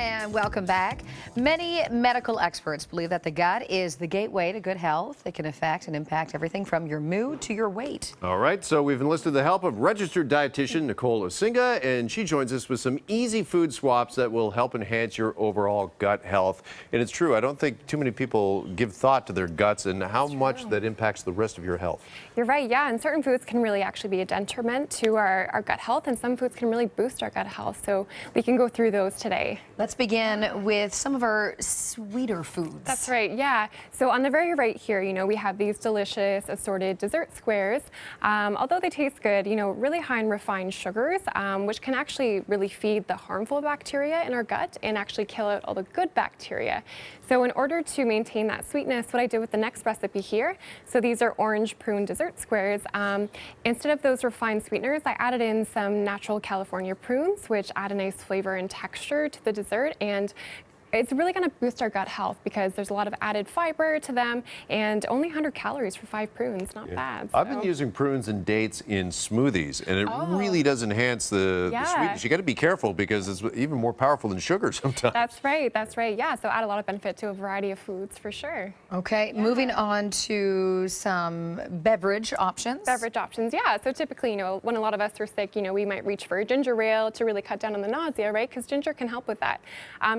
And welcome back. Many medical experts believe that the gut is the gateway to good health. It can affect and impact everything from your mood to your weight. All right, so we've enlisted the help of registered dietitian Nicole, and she joins us with some easy food swaps that will help enhance your overall gut health. And it's true, I don't think too many people give thought to their guts and how much that impacts the rest of your health. You're right, yeah, and certain foods can really actually be a detriment to our gut health, and some foods can really boost our gut health. So we can go through those today. Let's begin with some of our sweeter foods. That's right, yeah. So on the very right here, we have these delicious assorted dessert squares. Although they taste good, really high in refined sugars, which can actually really feed the harmful bacteria in our gut and actually kill out all the good bacteria. So in order to maintain that sweetness, what I did with the next recipe here, so these are orange prune dessert squares. Instead of those refined sweeteners, I added in some natural California prunes, which add a nice flavor and texture to the dessert, and it's really going to boost our gut health because there's a lot of added fiber to them and only 100 calories for 5 prunes. Not bad. So. I've been using prunes and dates in smoothies, and it really does enhance the sweetness. You got to be careful because it's even more powerful than sugar sometimes. That's right. That's right. Yeah. So add a lot of benefit to a variety of foods for sure. Okay. Yeah. Moving on to some beverage options. Beverage options. Yeah. So typically, when a lot of us are sick, we might reach for a ginger ale to really cut down on the nausea, right? Because ginger can help with that.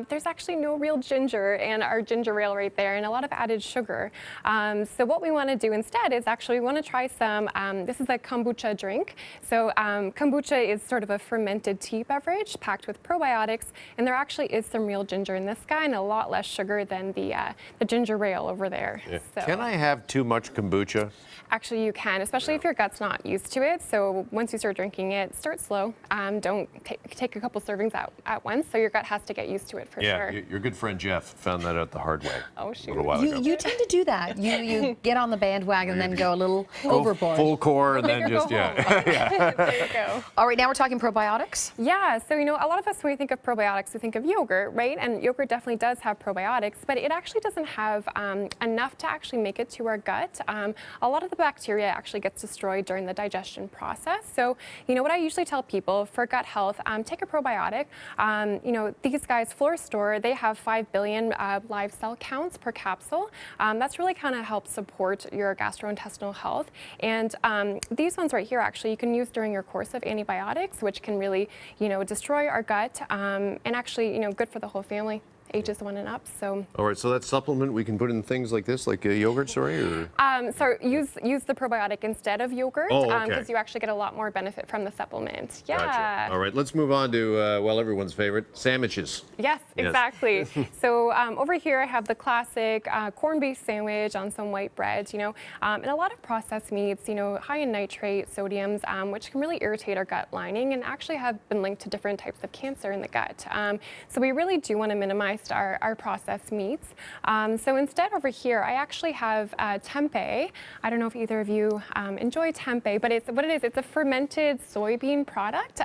There's actually no real ginger in our ginger ale right there, and a lot of added sugar. So what we want to do instead is actually we want to try some, this is a kombucha drink. So kombucha is sort of a fermented tea beverage packed with probiotics, and there actually is some real ginger in this guy and a lot less sugar than the ginger ale over there. Yeah. So. Can I have too much kombucha? Actually, you can, especially if your gut's not used to it. So once you start drinking it, start slow. Don't take a couple servings at once, so your gut has to get used to it for sure. Yeah, your good friend Jeff found that out the hard way. Oh, shoot. A little while ago. You tend to do that. You get on the bandwagon and then go a little overboard. Full core and then just, There you go. All right, now we're talking probiotics. Yeah, so a lot of us, when we think of probiotics, we think of yogurt, right? And yogurt definitely does have probiotics, but it actually doesn't have enough to actually make it to our gut. A lot of the bacteria actually gets destroyed during the digestion process. So, what I usually tell people for gut health, take a probiotic. These guys, Floor Store, they have 5 billion live cell counts per capsule. That's really kind of helps support your gastrointestinal health. And these ones right here, actually, you can use during your course of antibiotics, which can really, destroy our gut and actually, good for the whole family. Ages 1 and up. So. All right, so that supplement we can put in things like this, like yogurt, sorry, or? So use the probiotic instead of yogurt, because you actually get a lot more benefit from the supplement. Yeah. Gotcha. All right, let's move on to everyone's favorite, sandwiches. Yes, exactly. So over here I have the classic corn-based sandwich on some white bread. And a lot of processed meats, high in nitrate, sodiums, which can really irritate our gut lining and actually have been linked to different types of cancer in the gut. So we really do want to minimize our processed meats. So instead over here, I actually have Tempeh. I don't know if either of you enjoy Tempeh, but it's a fermented soybean product.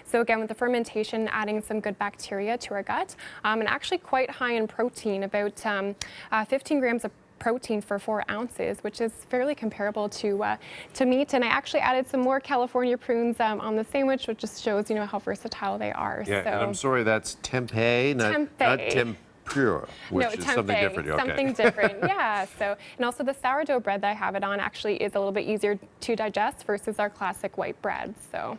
So again, with the fermentation, adding some good bacteria to our gut, and actually quite high in protein, about 15 grams of protein for 4 ounces, which is fairly comparable to meat. And I actually added some more California prunes on the sandwich, which just shows how versatile they are. Yeah, so. and I'm sorry, that's tempeh, not tempeh, which is something different. Okay. Something different, yeah. So, and also the sourdough bread that I have it on actually is a little bit easier to digest versus our classic white bread. So.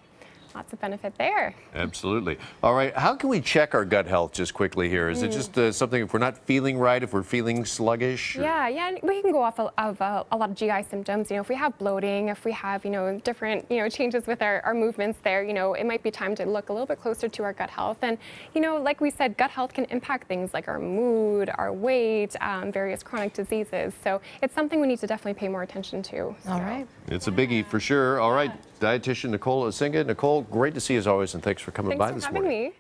Lots of benefit there. Absolutely. All right, how can we check our gut health just quickly here? Is it just something if we're not feeling right, if we're feeling sluggish? Or? Yeah, we can go off of a lot of GI symptoms. If we have bloating, if we have, different, changes with our movements there, it might be time to look a little bit closer to our gut health. And, like we said, gut health can impact things like our mood, our weight, various chronic diseases. So it's something we need to definitely pay more attention to. So. All right. It's a biggie for sure. All right, dietitian Nicole. Nicole, great to see you as always, and thanks for coming by this morning. Thanks for having me.